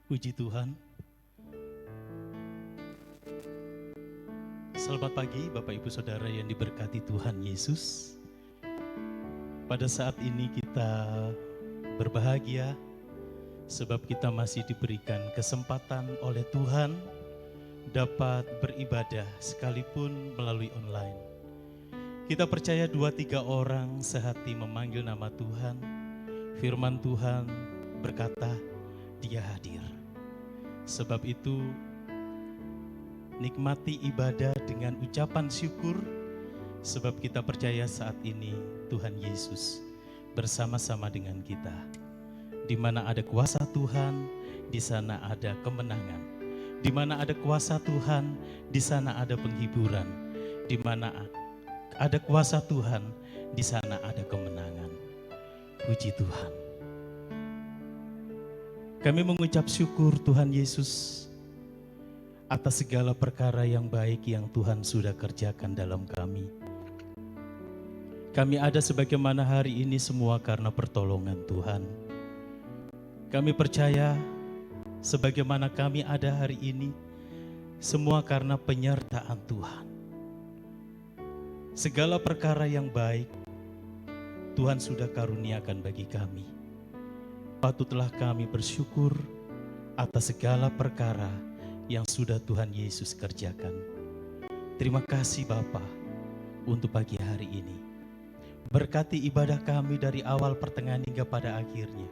Puji Tuhan. Selamat pagi Bapak Ibu Saudara yang diberkati Tuhan Yesus. Pada saat ini kita berbahagia sebab kita masih diberikan kesempatan oleh Tuhan dapat beribadah sekalipun melalui online. Kita percaya 2-3 orang sehati memanggil nama Tuhan, firman Tuhan berkata, Dia hadir. Sebab itu, nikmati ibadah dengan ucapan syukur, sebab kita percaya saat ini Tuhan Yesus bersama-sama dengan kita. Di mana ada kuasa Tuhan, di sana ada kemenangan. Di mana ada kuasa Tuhan, di sana ada penghiburan. Di mana ada kuasa Tuhan, di sana ada kemenangan. Puji Tuhan. Kami mengucap syukur Tuhan Yesus atas segala perkara yang baik yang Tuhan sudah kerjakan dalam kami. Kami ada sebagaimana hari ini semua karena pertolongan Tuhan. Kami percaya sebagaimana kami ada hari ini semua karena penyertaan Tuhan. Segala perkara yang baik Tuhan sudah karuniakan bagi kami. Patutlah kami bersyukur atas segala perkara yang sudah Tuhan Yesus kerjakan. Terima kasih Bapa untuk pagi hari ini. Berkati ibadah kami dari awal pertengahan hingga pada akhirnya.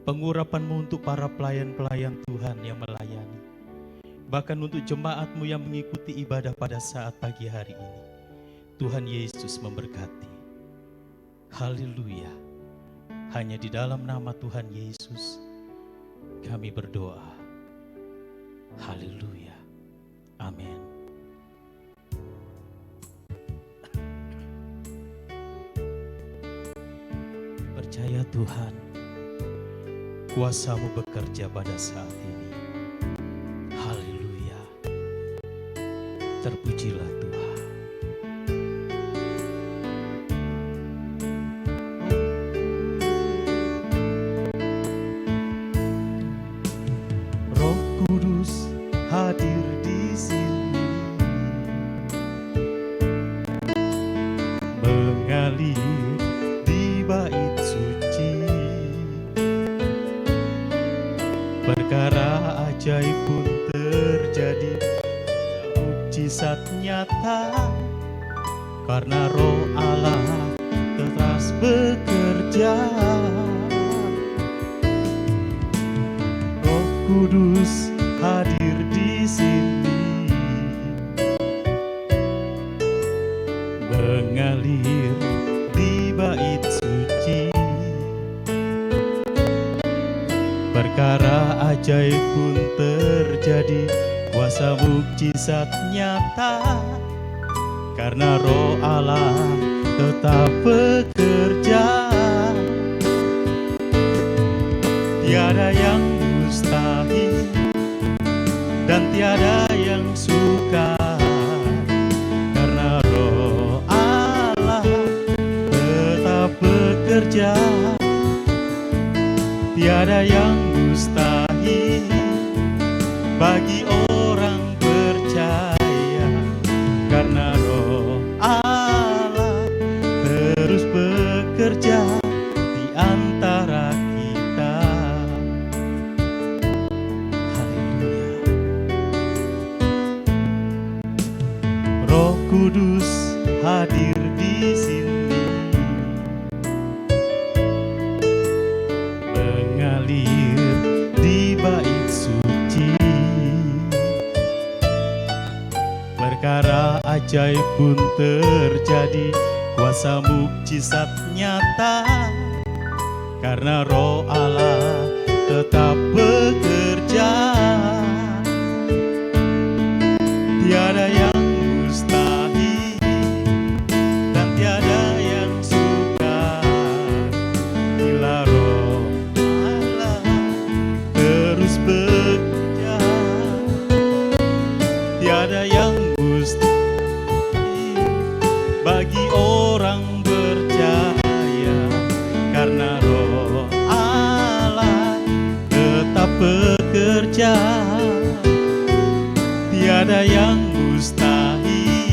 Pengurapan-Mu untuk para pelayan-pelayan Tuhan yang melayani. Bahkan untuk jemaat-Mu yang mengikuti ibadah pada saat pagi hari ini. Tuhan Yesus memberkati. Haleluya. Hanya di dalam nama Tuhan Yesus kami berdoa. Haleluya. Amin. Percaya Tuhan, kuasa-Mu bekerja pada saat ini. Haleluya. Terpujilah Tuhan. Hadir di sini, mengalir di bait suci, perkara ajaib pun terjadi, mukjizat nyata, karena Roh Allah terus bekerja. Roh Kudus hadir di sini, mengalir di bait suci, perkara ajaib pun terjadi, kuasa mukjizat nyata, karena Roh Allah tetap bekerja. Tiada yang mustahil dan tiada yang sukar, karena Roh Allah tetap bekerja. Tiada yang mustahil bagi orang percaya, karena Roh Allah terus bekerja di antara kita. Kudus hadir di sini, mengalir di bait suci, perkara ajaib pun terjadi, kuasa mukjizat nyata, karena Roh Allah tetap bekerja. Tiada yang mustahil dan tiada yang sukar, bila Roh Allah terus bekerja. Tiada yang mustahil bagi orang percaya, karena Roh Allah tetap bekerja. bekerja, tiada yang mustahil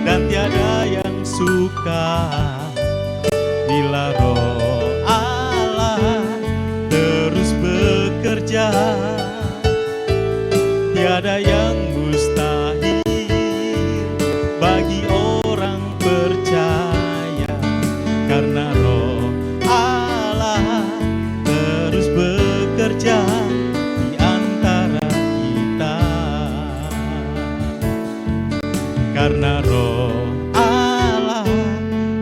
dan tiada yang suka bila Roh Allah terus bekerja. Tiada yang mustahil bagi orang percaya, karena Roh Allah terus bekerja di antara kita. Karena Roh Allah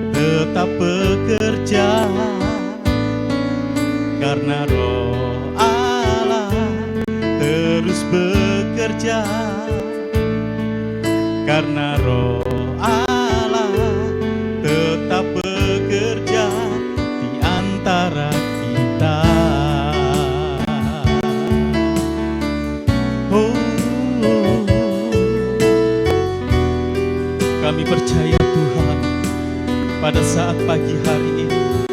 tetap bekerja, karena Roh Allah terus bekerja, karena Roh Allah tetap bekerja di antara kita. Kami percaya Tuhan, pada saat pagi hari ini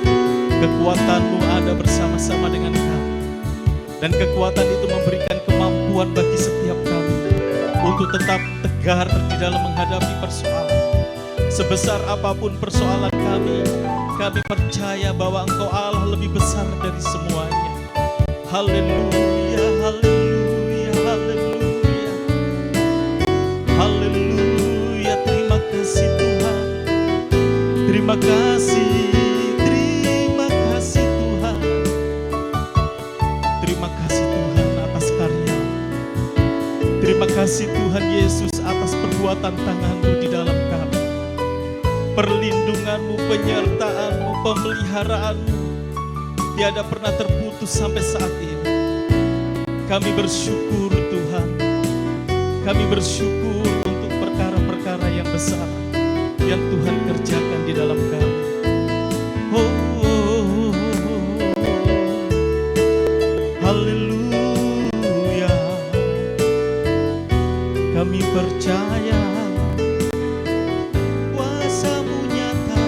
kekuatan-Mu ada bersama-sama dengan kami, dan kekuatan itu memberikan kemampuan bagi setiap kami untuk tetap tegar di dalam menghadapi persoalan. Sebesar apapun persoalan kami percaya bahwa Engkau Allah lebih besar dari semuanya. Haleluya, haleluya, haleluya, haleluya. Terima kasih Tuhan, terima kasih, terima kasih Tuhan. Terima kasih Tuhan atas karya, terima kasih Tuhan Yesus atas perbuatan tangan-Mu di dalam kami, perlindungan-Mu, penyertaan-Mu, pemeliharaan-Mu tiada pernah terputus sampai saat ini. Kami bersyukur Tuhan, kami bersyukur untuk perkara-perkara yang besar yang Tuhan kerjakan di dalam kami. Haleluya, kami percaya kuasa-Mu nyata.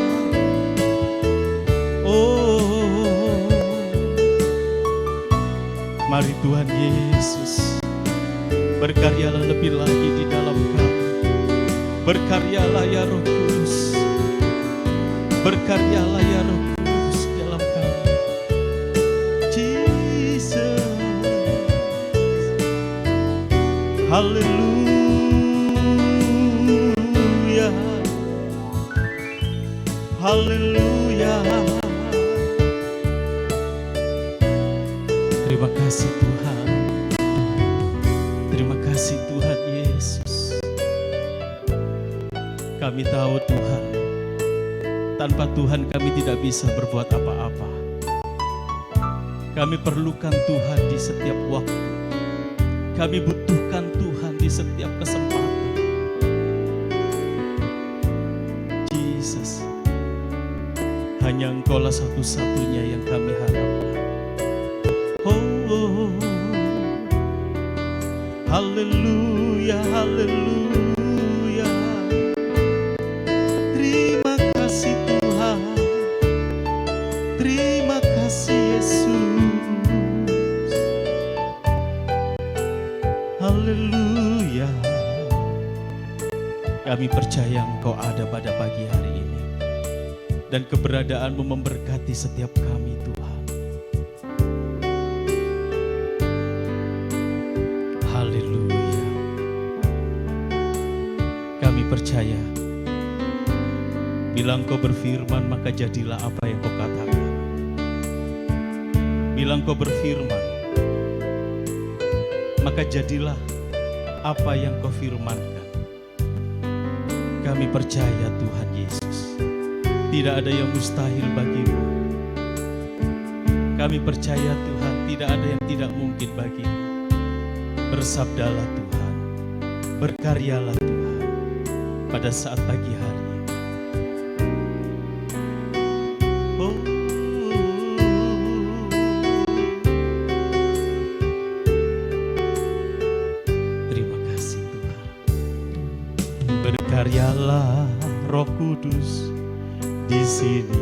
Mari Tuhan Yesus, berkaryalah lebih lagi di dalam kami. Berkaryalah ya Roh Kudus, berkaryalah ya Roh Kudus di dalam kami. Jesus, haleluya, haleluya. Terima kasih Tuhan, terima kasih Tuhan Yesus. Kami tahu Tuhan, tanpa Tuhan kami tidak bisa berbuat apa-apa. Kami perlukan Tuhan di setiap waktu, kami butuhkan Tuhan di setiap kesempatan. Jesus, hanya Engkaulah satu-satunya yang kami harapkan. Haleluya, haleluya. Terima kasih Tuhan, terima kasih Yesus. Haleluya. Kami percaya Engkau ada pada pagi hari ini, dan keberadaan-Mu memberkati setiap kami Tuhan. Haleluya. Kami percaya, bila Engkau berfirman maka jadilah apa yang Kau katakan. Bila Engkau berfirman maka jadilah apa yang Kau firmankan. Kami percaya Tuhan Yesus, tidak ada yang mustahil bagi-Mu. Kami percaya Tuhan, tidak ada yang tidak mungkin bagi-Mu. Bersabdalah Tuhan, berkaryalah Tuhan pada saat pagi hari ini. Terima kasih Tuhan. Berkaryalah Roh Kudus di sini.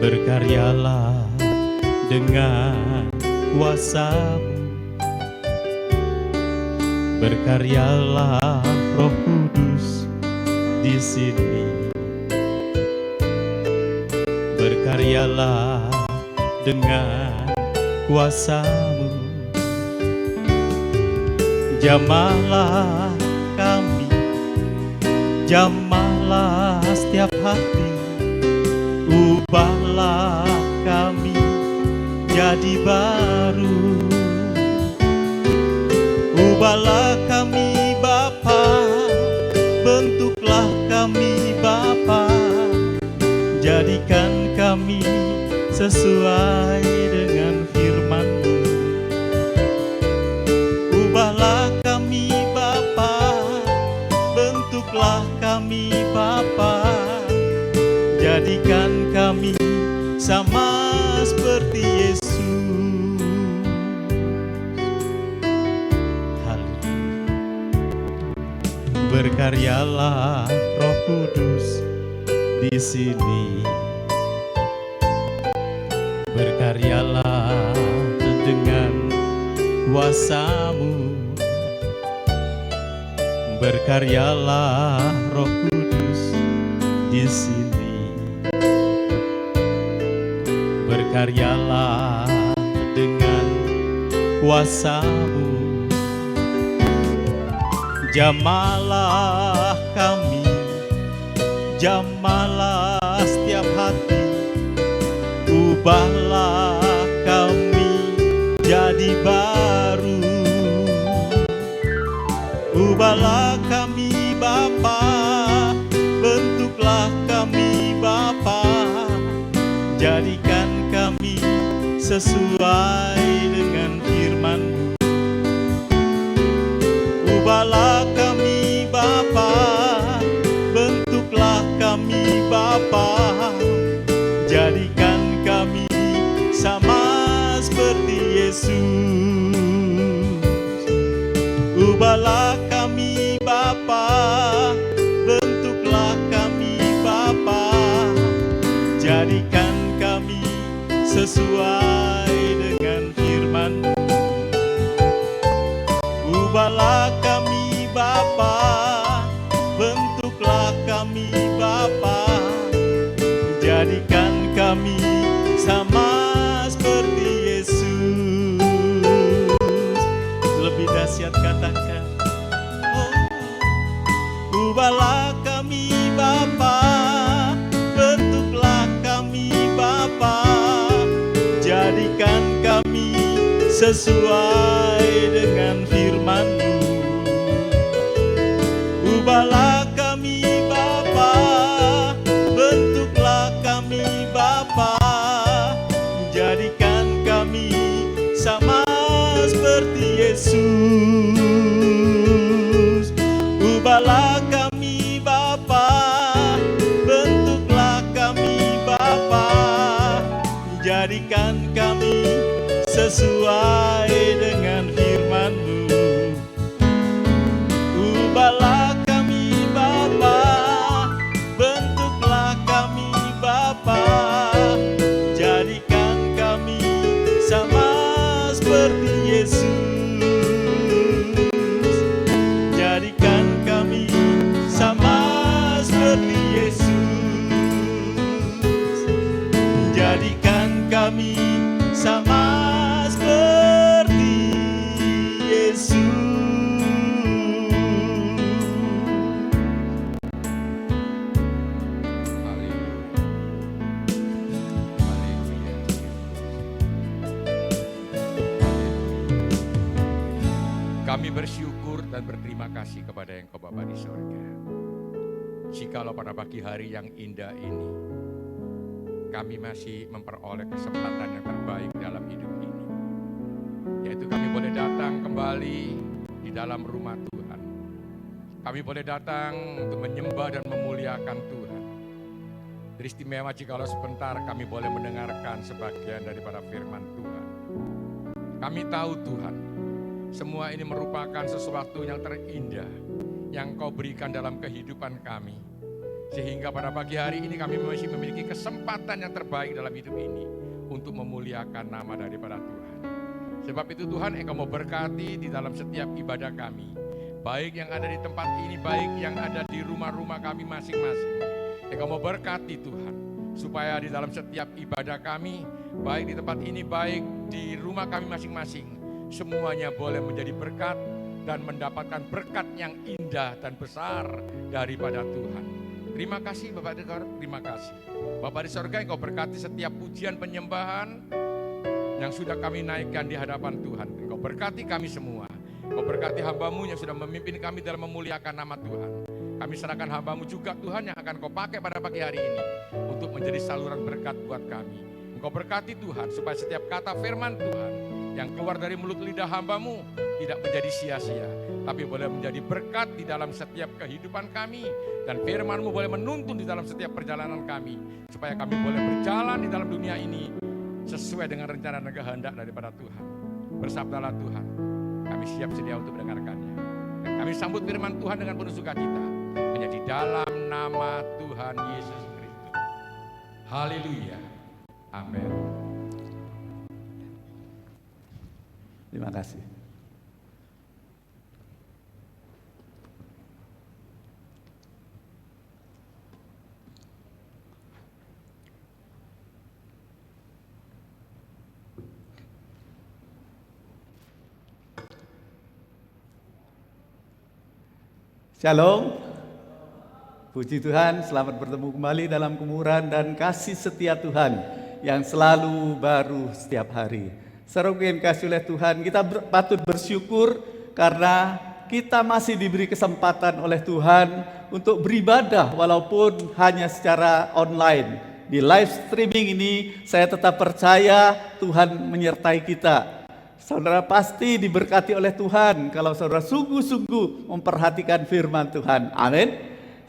Berkaryalah dengan kuasa-Mu. Berkaryalah Roh Kudus di sini. Berkaryalah dengan kuasa-Mu. Jamahlah kami, jamahlah setiap hati, ubahlah kami jadi baru. Ubahlah kami Bapa, bentuklah kami Bapa, jadikan kami sesuai dengan firman-Mu. Ubahlah kami Bapa, bentuklah kami Bapa, jadikan kami sama seperti Yesus. Berkaryalah Roh Kudus di sini. Berkaryalah dengan kuasa-Mu. Berkaryalah Roh Kudus di sini. Berkaryalah dengan kuasa-Mu. Jamahlah kami, jamahlah setiap hati, ubahlah kami jadi baru. Ubahlah kami Bapa, bentuklah kami Bapa, jadikan kami sesuai dengan firman-Mu. Ubahlah kami Bapa, bentuklah kami Bapa, jadikan kami sama seperti Yesus. Ubahlah kami Bapa, bentuklah kami Bapa, jadikan kami sesuai dengan firman-Mu. Ubahlah kami Bapa, bentuklah kami Bapa, jadikan kami sama seperti Yesus. Lebih dahsyat katakan, oh, ubahlah kami Bapa, bentuklah kami Bapa, jadikan kami sesuai dengan firman-Mu. Ubahlah kami Bapa, bentuklah kami Bapa, jadikan kami sama seperti Yesus. Ubahlah kami Bapa, bentuklah kami Bapa, jadikan kami sesuai dengan firman-Mu. Ubahlah kami Bapa, bentuklah kami Bapa, jadikan kami sama seperti Yesus. Jadikan kami sama seperti Yesus. Jadikan kami sama seperti Yesus. Kami bersyukur dan berterima kasih kepada Engkau Bapa di sorga. Jikalau pada pagi hari yang indah ini, kami masih memperoleh kesempatan yang terbaik dalam hidup ini, yaitu kami boleh datang kembali di dalam rumah Tuhan. Kami boleh datang untuk menyembah dan memuliakan Tuhan. Teristimewa jikalau sebentar kami boleh mendengarkan sebagian daripada firman Tuhan. Kami tahu Tuhan, semua ini merupakan sesuatu yang terindah yang Kau berikan dalam kehidupan kami. Sehingga pada pagi hari ini kami masih memiliki kesempatan yang terbaik dalam hidup ini untuk memuliakan nama daripada Tuhan. Sebab itu Tuhan, Engkau mau berkati di dalam setiap ibadah kami, baik yang ada di tempat ini, baik yang ada di rumah-rumah kami masing-masing. Engkau mau berkati Tuhan, supaya di dalam setiap ibadah kami, baik di tempat ini, baik di rumah kami masing-masing, semuanya boleh menjadi berkat dan mendapatkan berkat yang indah dan besar daripada Tuhan. Terima kasih Bapak di sorga, terima kasih. Bapak di sorga, Engkau berkati setiap pujian penyembahan yang sudah kami naikkan di hadapan Tuhan. Engkau berkati kami semua. Engkau berkati hamba-Mu yang sudah memimpin kami dalam memuliakan nama Tuhan. Kami serahkan hamba-Mu juga Tuhan yang akan Kau pakai pada pagi hari ini untuk menjadi saluran berkat buat kami. Engkau berkati Tuhan supaya setiap kata firman Tuhan yang keluar dari mulut lidah hamba-Mu tidak menjadi sia-sia, tapi boleh menjadi berkat di dalam setiap kehidupan kami, dan firman-Mu boleh menuntun di dalam setiap perjalanan kami, supaya kami boleh berjalan di dalam dunia ini sesuai dengan rencana dan kehendak daripada Tuhan. Bersabdalah Tuhan, kami siap sedia untuk mendengarkannya. Dan kami sambut firman Tuhan dengan penuh sukacita, hanya di dalam nama Tuhan Yesus Kristus. Haleluya. Amin. Terima kasih. Shalom, puji Tuhan, selamat bertemu kembali dalam kemurahan dan kasih setia Tuhan yang selalu baru setiap hari. Saudara yang kasih oleh Tuhan, kita patut bersyukur karena kita masih diberi kesempatan oleh Tuhan untuk beribadah walaupun hanya secara online. Di live streaming ini saya tetap percaya Tuhan menyertai kita. Saudara pasti diberkati oleh Tuhan kalau saudara sungguh-sungguh memperhatikan firman Tuhan. Amin.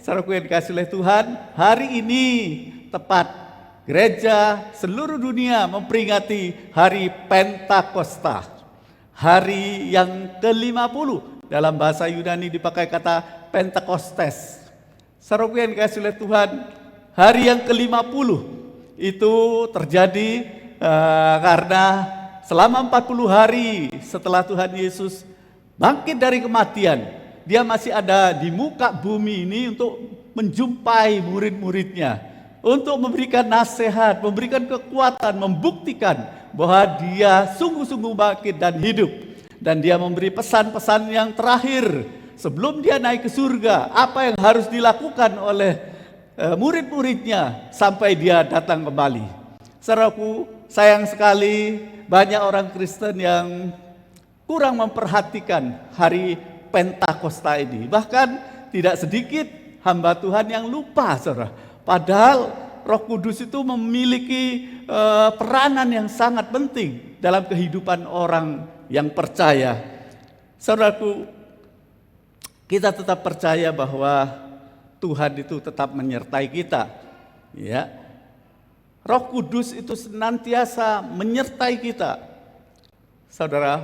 Saudara yang dikasih oleh Tuhan, hari ini tepat gereja seluruh dunia memperingati hari Pentakosta. Hari yang ke-50, dalam bahasa Yunani dipakai kata Pentakostes. Saudara yang dikasih oleh Tuhan, hari yang ke-50 itu terjadi karena selama 40 hari setelah Tuhan Yesus bangkit dari kematian, dia masih ada di muka bumi ini untuk menjumpai murid-muridnya, untuk memberikan nasihat, memberikan kekuatan, membuktikan bahwa dia sungguh-sungguh bangkit dan hidup. Dan dia memberi pesan-pesan yang terakhir sebelum dia naik ke surga, apa yang harus dilakukan oleh murid-muridnya sampai dia datang kembali. Saudaraku, sayang sekali banyak orang Kristen yang kurang memperhatikan hari Pentakosta ini. Bahkan tidak sedikit hamba Tuhan yang lupa, saudara. Padahal Roh Kudus itu memiliki peranan yang sangat penting dalam kehidupan orang yang percaya. Saudaraku, kita tetap percaya bahwa Tuhan itu tetap menyertai kita. Ya. Roh Kudus itu senantiasa menyertai kita. Saudara,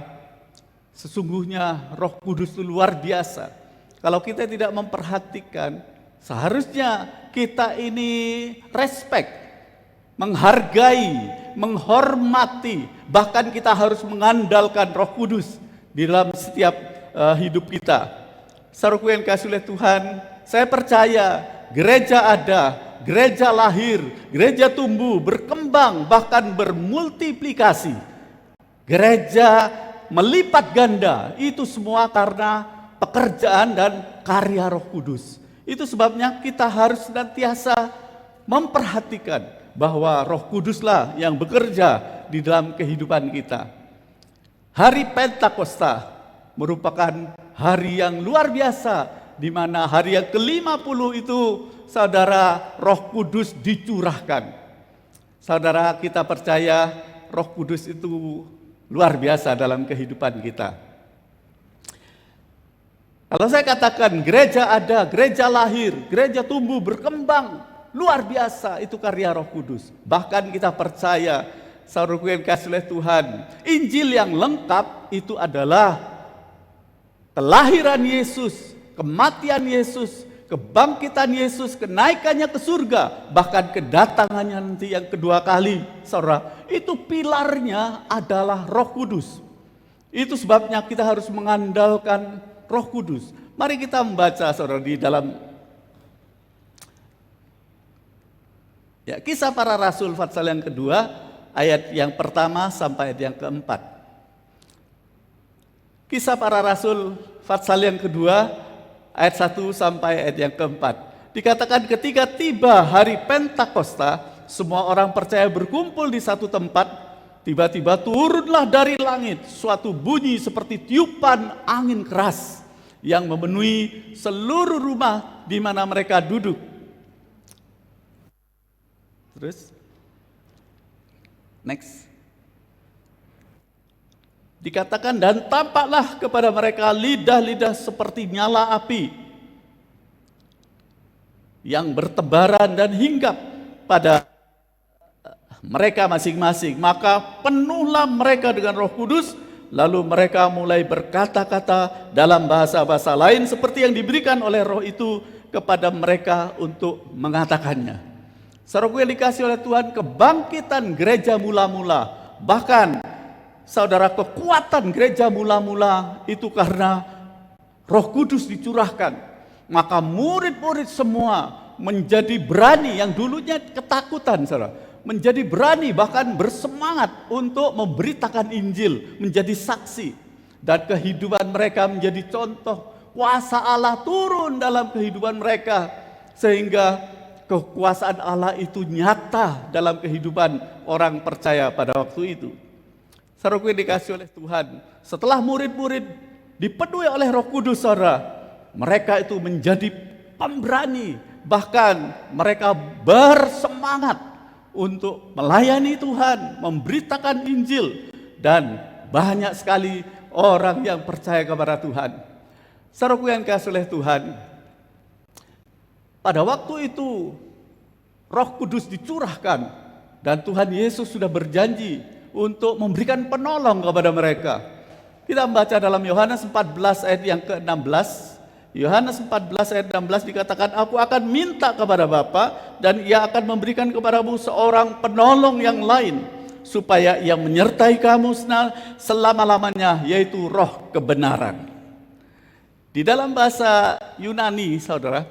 sesungguhnya Roh Kudus itu luar biasa. Kalau kita tidak memperhatikan, seharusnya kita ini respect, menghargai, menghormati, bahkan kita harus mengandalkan Roh Kudus di dalam setiap hidup kita. Saudaraku yang kasih oleh Tuhan, saya percaya gereja ada, gereja lahir, gereja tumbuh, berkembang, bahkan bermultiplikasi. Gereja melipat ganda, itu semua karena pekerjaan dan karya Roh Kudus. Itu sebabnya kita harus senantiasa memperhatikan bahwa Roh Kuduslah yang bekerja di dalam kehidupan kita. Hari Pentakosta merupakan hari yang luar biasa, di mana hari yang ke-50 itu saudara Roh Kudus dicurahkan. Saudara, kita percaya Roh Kudus itu luar biasa dalam kehidupan kita. Kalau saya katakan gereja ada, gereja lahir, gereja tumbuh, berkembang, luar biasa, itu karya Roh Kudus. Bahkan kita percaya, saudaraku yang dikasihi oleh Tuhan, Injil yang lengkap itu adalah kelahiran Yesus, kematian Yesus, kebangkitan Yesus, kenaikannya ke surga, bahkan kedatangannya nanti yang kedua kali. Saudara, itu pilarnya adalah Roh Kudus. Itu sebabnya kita harus mengandalkan Roh Kudus. Mari kita membaca saudara di dalam Kisah Para Rasul pasal yang kedua, ayat yang pertama sampai ayat yang keempat. Kisah Para Rasul pasal yang kedua, ayat 1 sampai ayat yang keempat. Dikatakan ketika tiba hari Pentakosta, semua orang percaya berkumpul di satu tempat. Tiba-tiba turunlah dari langit suatu bunyi seperti tiupan angin keras yang memenuhi seluruh rumah di mana mereka duduk. Terus, next. Dikatakan, dan tampaklah kepada mereka lidah-lidah seperti nyala api yang bertebaran dan hinggap pada mereka masing-masing. Maka penuhlah mereka dengan Roh Kudus, lalu mereka mulai berkata-kata dalam bahasa-bahasa lain seperti yang diberikan oleh Roh itu kepada mereka untuk mengatakannya. Saudaraku yang dikasih oleh Tuhan, kebangkitan gereja mula-mula, bahkan saudara, kekuatan gereja mula-mula itu karena Roh Kudus dicurahkan. Maka murid-murid semua menjadi berani, yang dulunya ketakutan saudara, menjadi berani bahkan bersemangat untuk memberitakan Injil, menjadi saksi. Dan kehidupan mereka menjadi contoh, kuasa Allah turun dalam kehidupan mereka, sehingga kekuasaan Allah itu nyata dalam kehidupan orang percaya pada waktu itu. Saudaraku yang dikasih oleh Tuhan, setelah murid-murid dipenuhi oleh Roh Kudus, saudara, mereka itu menjadi pemberani, bahkan mereka bersemangat untuk melayani Tuhan, memberitakan Injil, dan banyak sekali orang yang percaya kepada Tuhan. Saudaraku yang dikasih oleh Tuhan, pada waktu itu Roh Kudus dicurahkan dan Tuhan Yesus sudah berjanji untuk memberikan penolong kepada mereka. Kita membaca dalam Yohanes 14 ayat yang ke-16. Yohanes 14 ayat 16 dikatakan, aku akan minta kepada Bapa dan ia akan memberikan kepadamu seorang penolong yang lain, supaya ia menyertai kamu selama-lamanya, yaitu Roh kebenaran. Di dalam bahasa Yunani, saudara,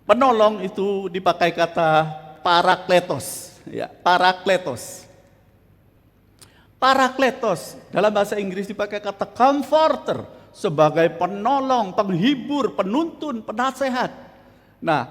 penolong itu dipakai kata parakletos, ya, parakletos. Parakletos dalam bahasa Inggris dipakai kata comforter, sebagai penolong, penghibur, penuntun, penasehat. Nah,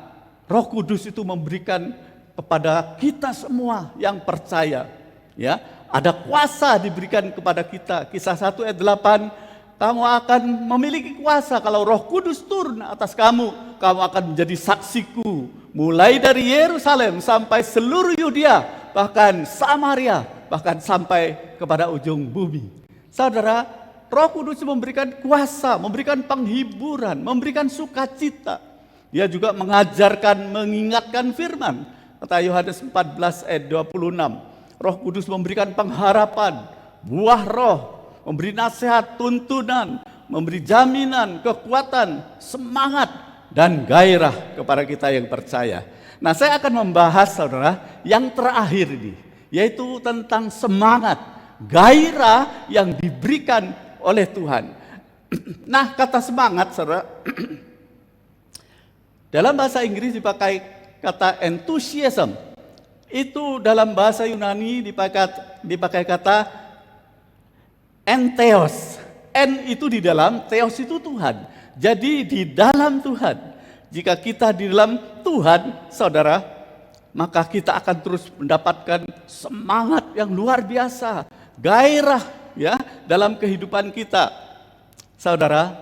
Roh Kudus itu memberikan kepada kita semua yang percaya, ya, ada kuasa diberikan kepada kita. Kisah 1 ayat 8, kamu akan memiliki kuasa kalau Roh Kudus turun atas kamu. Kamu akan menjadi saksiku, mulai dari Yerusalem sampai seluruh Yudea, bahkan Samaria, bahkan sampai kepada ujung bumi. Saudara, Roh Kudus memberikan kuasa, memberikan penghiburan, memberikan sukacita. Dia juga mengajarkan, mengingatkan firman. Kata Yohanes 14 ayat 26, Roh Kudus memberikan pengharapan, buah roh, memberi nasihat, tuntunan, memberi jaminan, kekuatan, semangat, dan gairah kepada kita yang percaya. Nah, saya akan membahas, saudara, yang terakhir ini, yaitu tentang semangat, gairah yang diberikan oleh Tuhan. Nah, kata semangat, saudara, dalam bahasa Inggris dipakai kata enthusiasm. Itu dalam bahasa Yunani dipakai kata entheos. En itu di dalam, theos itu Tuhan. Jadi di dalam Tuhan. Jika kita di dalam Tuhan, saudara, maka kita akan terus mendapatkan semangat yang luar biasa, gairah, ya, dalam kehidupan kita. Saudara,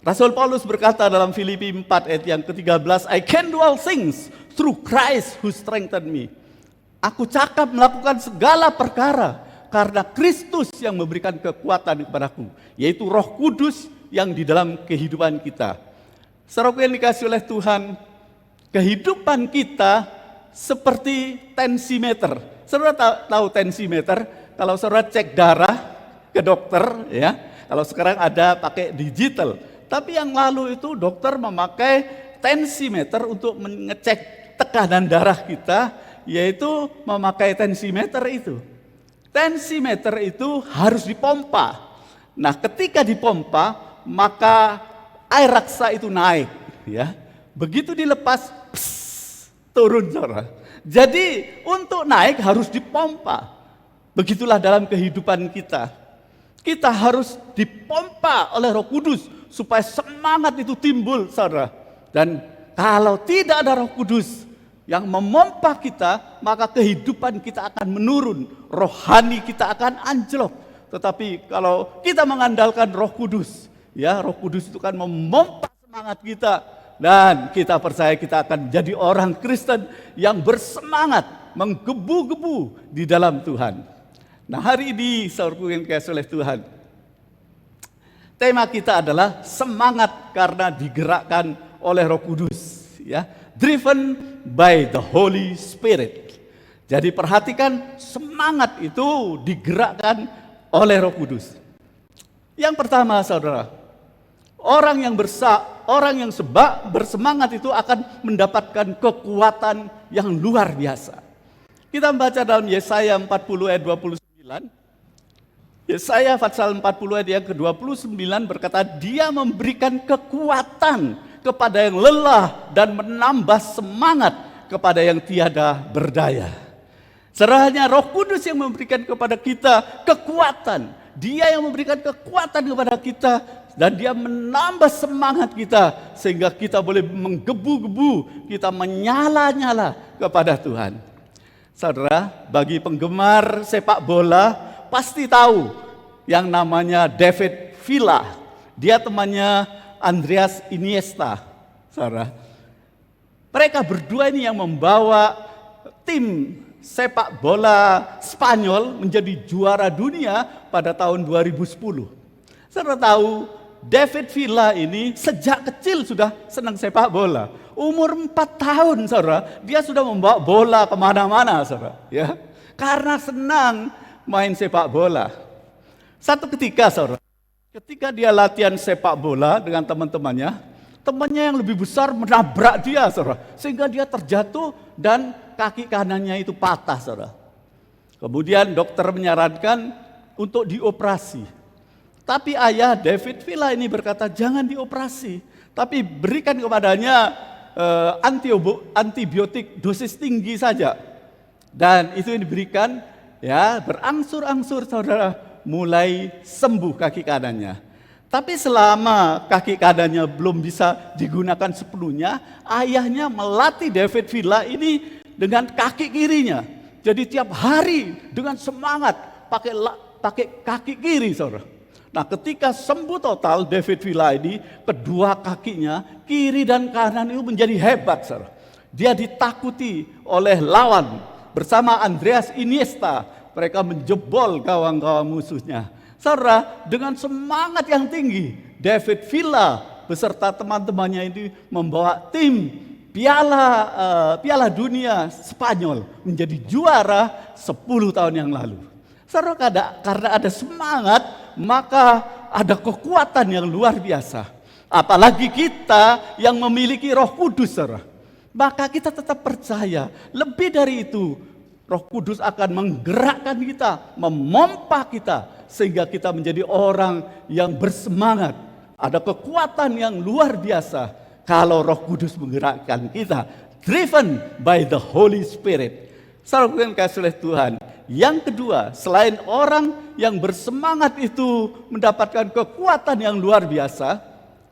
Rasul Paulus berkata dalam Filipi 4 ayat yang ke-13, I can do all things through Christ who strengthened me. Aku cakap melakukan segala perkara karena Kristus yang memberikan kekuatan kepadaku, yaitu Roh Kudus yang di dalam kehidupan kita. Saudaraku yang dikasih oleh Tuhan, kehidupan kita seperti tensimeter. Saudara tahu tensimeter? Kalau saudara cek darah ke dokter, ya, kalau sekarang ada pakai digital. Tapi yang lalu itu dokter memakai tensimeter untuk mengecek tekanan darah kita, yaitu memakai tensimeter itu. tensimeter itu harus dipompa. Nah, ketika dipompa, maka air raksa itu naik, ya. Begitu dilepas, turun, saudara. Jadi untuk naik harus dipompa. Begitulah dalam kehidupan kita. Kita harus dipompa oleh Roh Kudus supaya semangat itu timbul, saudara. Dan kalau tidak ada Roh Kudus yang memompa kita, maka kehidupan kita akan menurun, rohani kita akan anjlok. Tetapi kalau kita mengandalkan Roh Kudus, ya, Roh Kudus itu kan memompa semangat kita, dan kita percaya kita akan jadi orang Kristen yang bersemangat, menggebu-gebu di dalam Tuhan. Nah, hari ini saudaraku yang dikasihi oleh Tuhan, tema kita adalah semangat karena digerakkan oleh Roh Kudus, ya. Driven by the Holy Spirit. Jadi perhatikan, semangat itu digerakkan oleh Roh Kudus. Yang pertama, saudara, orang yang bersemangat itu akan mendapatkan kekuatan yang luar biasa. Kita membaca dalam Yesaya 40 ayat 29. Yesaya pasal 40 ayat yang ke-29 berkata, Dia memberikan kekuatan kepada yang lelah dan menambah semangat kepada yang tiada berdaya. Serahnya Roh Kudus yang memberikan kepada kita kekuatan. Dia yang memberikan kekuatan kepada kita dan Dia menambah semangat kita sehingga kita boleh menggebu-gebu, kita menyala-nyala kepada Tuhan. Saudara, bagi penggemar sepak bola pasti tahu yang namanya David Villa. Dia temannya Andreas Iniesta, saudara. Mereka berdua ini yang membawa tim sepak bola Spanyol menjadi juara dunia pada tahun 2010. Saudara tahu, David Villa ini sejak kecil sudah senang sepak bola. Umur 4 tahun, saudara, dia sudah membawa bola kemana-mana, saudara. Ya, karena senang main sepak bola. Satu ketika, saudara, ketika dia latihan sepak bola dengan teman-temannya yang lebih besar menabrak dia, saudara, sehingga dia terjatuh dan kaki kanannya itu patah, saudara. Kemudian dokter menyarankan untuk dioperasi. Tapi ayah David Villa ini berkata, jangan dioperasi, tapi berikan kepadanya antibiotik dosis tinggi saja. Dan itu yang diberikan, ya, berangsur-angsur, saudara, mulai sembuh kaki kanannya. Tapi selama kaki kanannya belum bisa digunakan sepenuhnya, ayahnya melatih David Villa ini dengan kaki kirinya. Jadi tiap hari dengan semangat pakai kaki kiri, saudara. Nah, ketika sembuh total David Villa ini, kedua kakinya kiri dan kanan itu menjadi hebat, saudara. Dia ditakuti oleh lawan bersama Andreas Iniesta. Mereka menjebol gawang-gawang musuhnya. Saudara, dengan semangat yang tinggi, David Villa beserta teman-temannya ini membawa tim Piala Dunia Spanyol menjadi juara 10 tahun yang lalu. Saudara, karena ada semangat, maka ada kekuatan yang luar biasa. Apalagi kita yang memiliki Roh Kudus, saudara. Maka kita tetap percaya, lebih dari itu, Roh Kudus akan menggerakkan kita, memompa kita, sehingga kita menjadi orang yang bersemangat. Ada kekuatan yang luar biasa kalau Roh Kudus menggerakkan kita. Driven by the Holy Spirit. Saudara yang dikasihi oleh Tuhan. Yang kedua, selain orang yang bersemangat itu mendapatkan kekuatan yang luar biasa,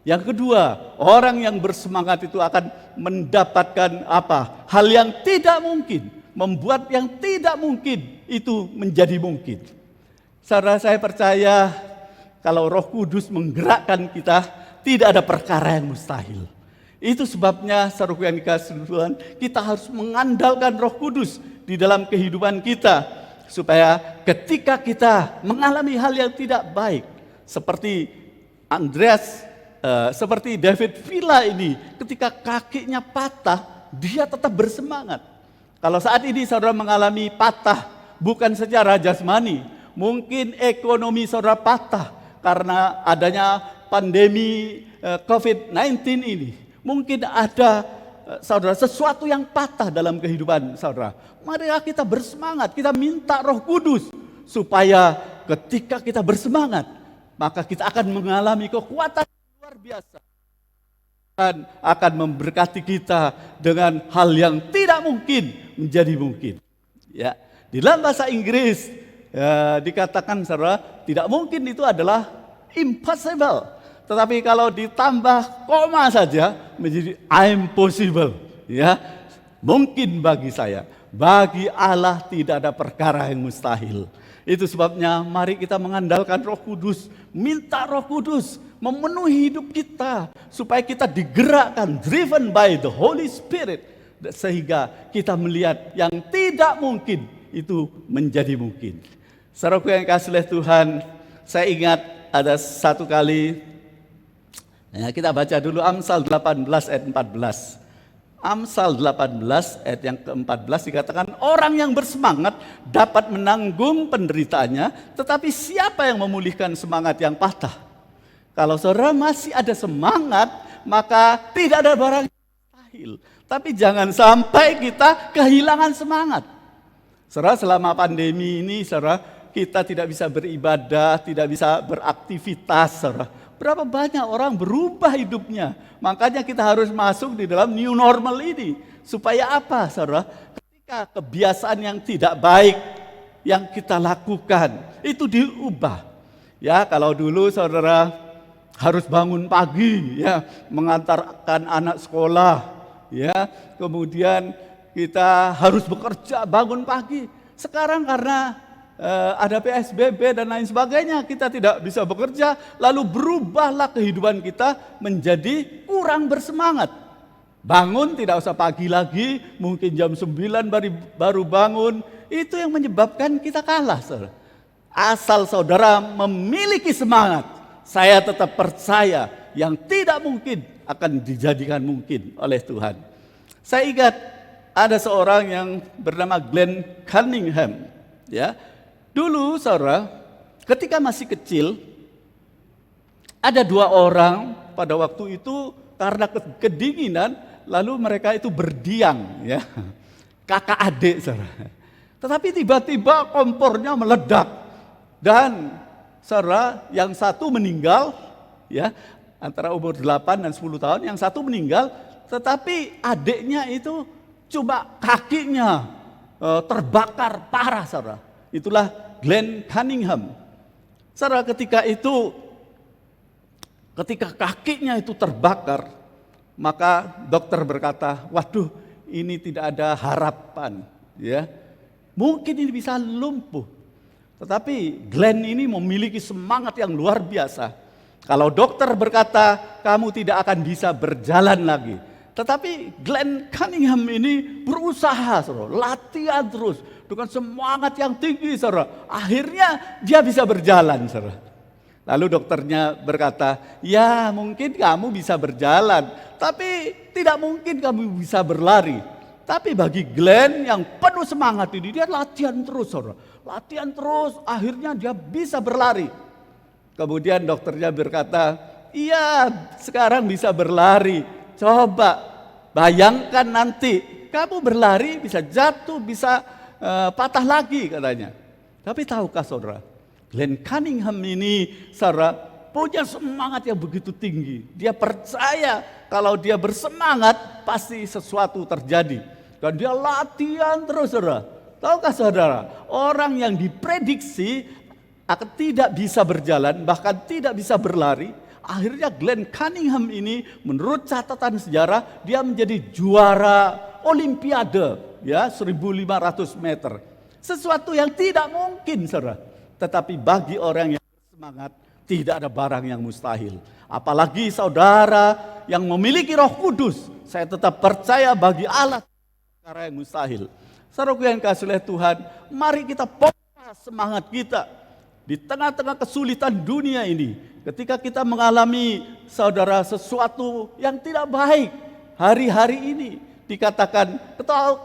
yang kedua, orang yang bersemangat itu akan mendapatkan apa? Hal yang tidak mungkin. Membuat yang tidak mungkin itu menjadi mungkin. Saudara, saya percaya kalau Roh Kudus menggerakkan kita, tidak ada perkara yang mustahil. Itu sebabnya, saudara yang dikasihi Tuhan, kita harus mengandalkan Roh Kudus di dalam kehidupan kita, supaya ketika kita mengalami hal yang tidak baik, seperti seperti David Villa ini, ketika kakinya patah, dia tetap bersemangat. Kalau saat ini saudara mengalami patah, bukan secara jasmani, mungkin ekonomi saudara patah karena adanya pandemi COVID-19 ini. Mungkin ada saudara sesuatu yang patah dalam kehidupan saudara. Mari kita bersemangat, kita minta Roh Kudus supaya ketika kita bersemangat, maka kita akan mengalami kekuatan yang luar biasa. Dan akan memberkati kita dengan hal yang tidak mungkin menjadi mungkin. Ya, di dalam bahasa Inggris dikatakan saudara, tidak mungkin itu adalah impossible. Tetapi kalau ditambah koma saja menjadi impossible. Ya, mungkin bagi saya. Bagi Allah tidak ada perkara yang mustahil. Itu sebabnya mari kita mengandalkan Roh Kudus, minta Roh Kudus memenuhi hidup kita supaya kita digerakkan, driven by the Holy Spirit, sehingga kita melihat yang tidak mungkin itu menjadi mungkin. Saudaraku yang kasih oleh Tuhan, saya ingat ada satu kali, ya, kita baca dulu Amsal 18 ayat 14. Amsal 18 ayat yang ke-14 dikatakan, orang yang bersemangat dapat menanggung penderitaannya, tetapi siapa yang memulihkan semangat yang patah? Kalau saudara masih ada semangat, maka tidak ada barang yang mustahil. Tapi jangan sampai kita kehilangan semangat. Saudara, selama pandemi ini, saudara, kita tidak bisa beribadah, tidak bisa beraktivitas, saudara. Berapa banyak orang berubah hidupnya. Makanya kita harus masuk di dalam new normal ini. Supaya apa, saudara? Ketika kebiasaan yang tidak baik yang kita lakukan, itu diubah. Ya, kalau dulu saudara harus bangun pagi, ya, mengantarkan anak sekolah, ya, kemudian kita harus bekerja, bangun pagi. Sekarang karena ada PSBB dan lain sebagainya, kita tidak bisa bekerja, lalu berubahlah kehidupan kita menjadi kurang bersemangat. Bangun tidak usah pagi lagi, mungkin jam 9 baru bangun, itu yang menyebabkan kita kalah, saudara. Asal saudara memiliki semangat, saya tetap percaya yang tidak mungkin akan dijadikan mungkin oleh Tuhan. Saya ingat ada seorang yang bernama Glenn Cunningham, ya. Dulu saudara, ketika masih kecil, ada dua orang pada waktu itu karena kedinginan, lalu mereka itu berdiam, ya, kakak adik saudara. Tetapi tiba-tiba kompornya meledak dan saudara yang satu meninggal, ya, antara umur 8 dan 10 tahun, yang satu meninggal, tetapi adiknya itu cuma kakinya terbakar parah saudara. Itulah Glenn Cunningham. Saudara, ketika kakinya itu terbakar, maka dokter berkata, waduh, ini tidak ada harapan, ya. Mungkin ini bisa lumpuh. Tetapi Glenn ini memiliki semangat yang luar biasa. Kalau dokter berkata, kamu tidak akan bisa berjalan lagi. Tetapi Glenn Cunningham ini berusaha, saudara, latihan terus dengan semangat yang tinggi, saudara. Akhirnya dia bisa berjalan, saudara. Lalu dokternya berkata, ya mungkin kamu bisa berjalan, tapi tidak mungkin kamu bisa berlari. Tapi bagi Glenn yang penuh semangat ini, dia latihan terus, saudara. Latihan terus, akhirnya dia bisa berlari. Kemudian dokternya berkata, iya sekarang bisa berlari. Coba bayangkan nanti kamu berlari bisa jatuh, bisa patah lagi katanya. Tapi tahukah saudara, Glenn Cunningham ini saudara punya semangat yang begitu tinggi. Dia percaya kalau dia bersemangat pasti sesuatu terjadi. Dan dia latihan terus saudara. Tahukah saudara, orang yang diprediksi akan tidak bisa berjalan, bahkan tidak bisa berlari, akhirnya Glenn Cunningham ini menurut catatan sejarah dia menjadi juara Olimpiade, ya, 1.500 meter. Sesuatu yang tidak mungkin, saudara. Tetapi bagi orang yang bersemangat tidak ada barang yang mustahil. Apalagi saudara yang memiliki Roh Kudus, saya tetap percaya bagi Allah perkara yang mustahil. Saudaraku yang kasih oleh Tuhan, mari kita pompa semangat kita di tengah-tengah kesulitan dunia ini. Ketika kita mengalami saudara sesuatu yang tidak baik hari-hari ini, dikatakan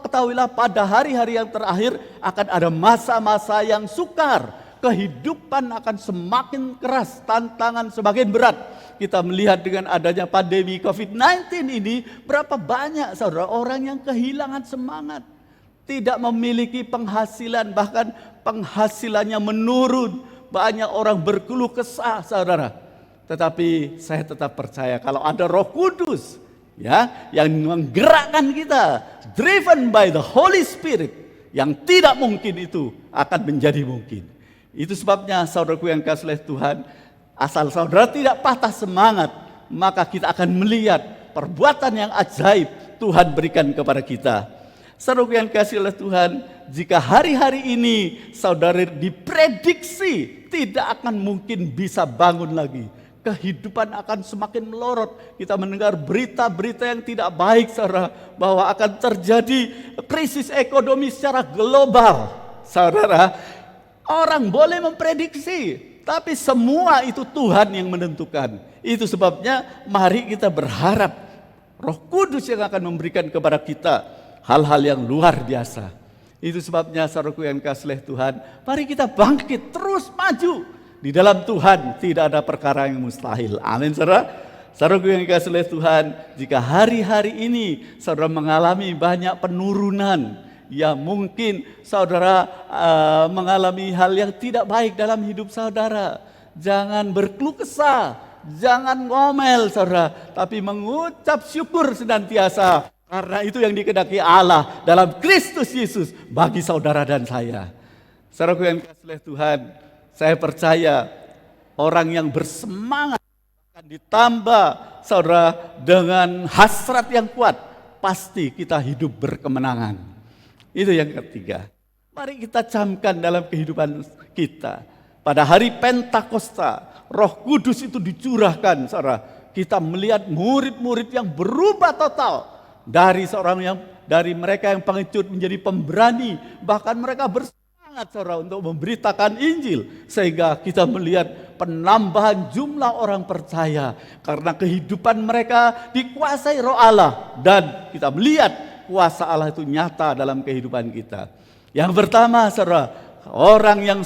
ketahuilah pada hari-hari yang terakhir akan ada masa-masa yang sukar. Kehidupan akan semakin keras, tantangan semakin berat. Kita melihat dengan adanya pandemi COVID-19 ini, berapa banyak saudara orang yang kehilangan semangat. tidak memiliki penghasilan, bahkan penghasilannya menurun. Banyak orang berkeluh kesah, saudara. Tetapi saya tetap percaya kalau ada Roh Kudus ya yang menggerakkan kita, driven by the Holy Spirit, yang tidak mungkin itu akan menjadi mungkin. Itu sebabnya saudaraku yang kasih oleh Tuhan, asal saudara tidak patah semangat, maka kita akan melihat perbuatan yang ajaib Tuhan berikan kepada kita. Saudaraku yang kasih oleh Tuhan, jika hari-hari ini saudara diprediksi tidak akan mungkin bisa bangun lagi, kehidupan akan semakin melorot. Kita mendengar berita-berita yang tidak baik, saudara, bahwa akan terjadi krisis ekonomi secara global. Saudara, orang boleh memprediksi, tapi semua itu Tuhan yang menentukan. Itu sebabnya mari kita berharap Roh Kudus yang akan memberikan kepada kita hal-hal yang luar biasa. Itu sebabnya saudaraku yang kasih oleh Tuhan, mari kita bangkit terus maju. Di dalam Tuhan tidak ada perkara yang mustahil. Amin, saudara. Saudaraku yang kasih oleh Tuhan, jika hari-hari ini saudara mengalami banyak penurunan, ya mungkin saudara mengalami hal yang tidak baik dalam hidup saudara, jangan berkeluh kesah, jangan ngomel, saudara, tapi mengucap syukur senantiasa. Karena itu yang dikehendaki Allah dalam Kristus Yesus bagi saudara dan saya. Saudaraku yang kasih oleh Tuhan, saya percaya orang yang bersemangat akan ditambah, saudara, dengan hasrat yang kuat, pasti kita hidup berkemenangan. Itu yang ketiga. Mari kita camkan dalam kehidupan kita. Pada hari Pentakosta, Roh Kudus itu dicurahkan, saudara. Kita melihat murid-murid yang berubah total. Dari mereka yang pengecut menjadi pemberani, bahkan mereka bersemangat, saudara, untuk memberitakan Injil, sehingga kita melihat penambahan jumlah orang percaya karena kehidupan mereka dikuasai Roh Allah, dan kita melihat kuasa Allah itu nyata dalam kehidupan kita. Yang pertama, saudara, orang yang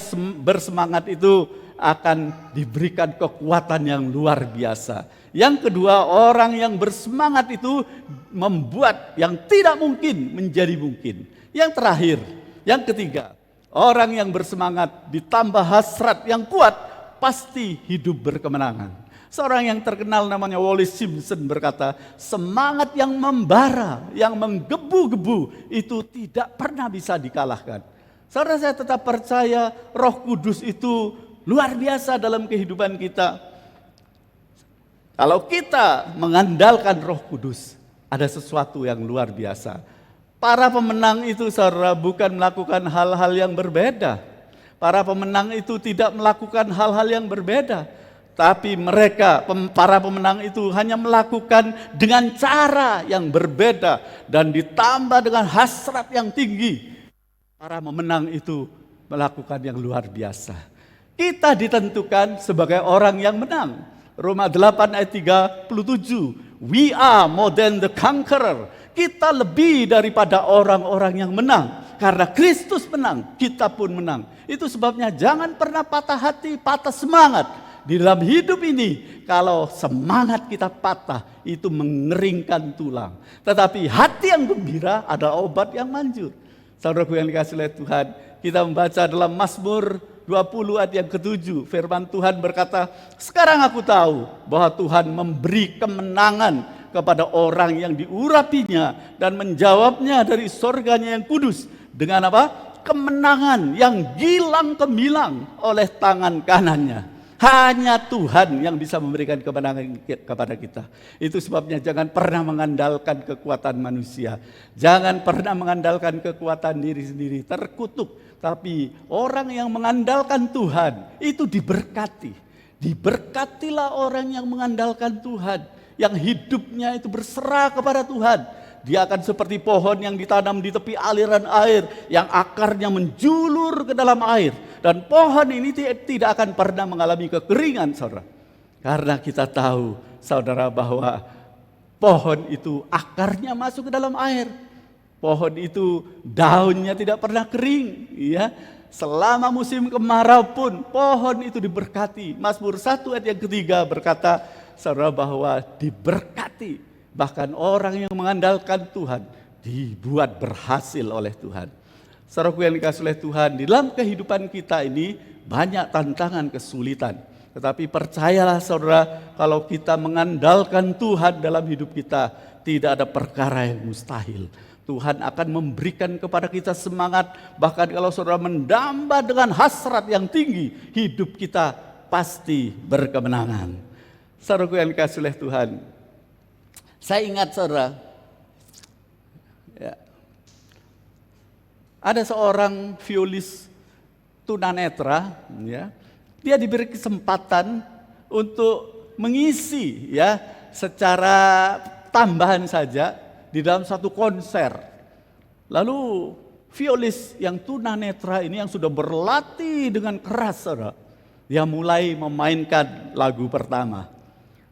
bersemangat itu akan diberikan kekuatan yang luar biasa. Yang kedua, orang yang bersemangat itu membuat yang tidak mungkin menjadi mungkin. Yang terakhir, yang ketiga, orang yang bersemangat ditambah hasrat yang kuat pasti hidup berkemenangan. Seorang yang terkenal namanya Wallace Simpson berkata, semangat yang membara, yang menggebu-gebu itu tidak pernah bisa dikalahkan. Saudara, saya tetap percaya Roh Kudus itu luar biasa dalam kehidupan kita. Kalau kita mengandalkan Roh Kudus, ada sesuatu yang luar biasa. Para pemenang itu, saudara, bukan melakukan hal-hal yang berbeda. Para pemenang itu tidak melakukan hal-hal yang berbeda. Tapi para pemenang itu hanya melakukan dengan cara yang berbeda. Dan ditambah dengan hasrat yang tinggi. Para pemenang itu melakukan yang luar biasa. Kita ditentukan sebagai orang yang menang. Roma 8 ayat 37, we are more than the conqueror. Kita lebih daripada orang-orang yang menang. Karena Kristus menang, kita pun menang. Itu sebabnya jangan pernah patah hati, patah semangat. Di dalam hidup ini, kalau semangat kita patah, itu mengeringkan tulang. Tetapi hati yang gembira adalah obat yang manjur. Saudaraku yang dikasihi oleh Tuhan, kita membaca dalam Mazmur 20 ayat yang ke-7, firman Tuhan berkata, sekarang aku tahu bahwa Tuhan memberi kemenangan kepada orang yang diurapinya dan menjawabnya dari sorganya yang kudus. Dengan apa? Kemenangan yang gilang gemilang oleh tangan kanannya. Hanya Tuhan yang bisa memberikan kemenangan kepada kita. Itu sebabnya jangan pernah mengandalkan kekuatan manusia. Jangan pernah mengandalkan kekuatan diri sendiri, terkutuk. Tapi orang yang mengandalkan Tuhan itu diberkati. Diberkatilah orang yang mengandalkan Tuhan, yang hidupnya itu berserah kepada Tuhan. Dia akan seperti pohon yang ditanam di tepi aliran air, yang akarnya menjulur ke dalam air. Dan pohon ini tidak akan pernah mengalami kekeringan, saudara. Karena kita tahu, saudara, bahwa pohon itu akarnya masuk ke dalam air. Pohon itu daunnya tidak pernah kering, ya. Selama musim kemarau pun pohon itu diberkati. Mazmur 1 ayat yang ketiga berkata, saudara, bahwa diberkati. Bahkan orang yang mengandalkan Tuhan dibuat berhasil oleh Tuhan. Saudaraku yang dikasihi oleh Tuhan, di dalam kehidupan kita ini banyak tantangan, kesulitan. Tetapi percayalah saudara, kalau kita mengandalkan Tuhan dalam hidup kita, tidak ada perkara yang mustahil. Tuhan akan memberikan kepada kita semangat, bahkan kalau saudara mendamba dengan hasrat yang tinggi, hidup kita pasti berkemenangan. Saudaraku yang dikasihi oleh Tuhan, saya ingat saudara, ya, ada seorang violis tunanetra, ya, dia diberi kesempatan untuk mengisi, ya, secara tambahan saja di dalam satu konser. Lalu violis yang tunanetra ini yang sudah berlatih dengan keras, saudara, dia mulai memainkan lagu pertama.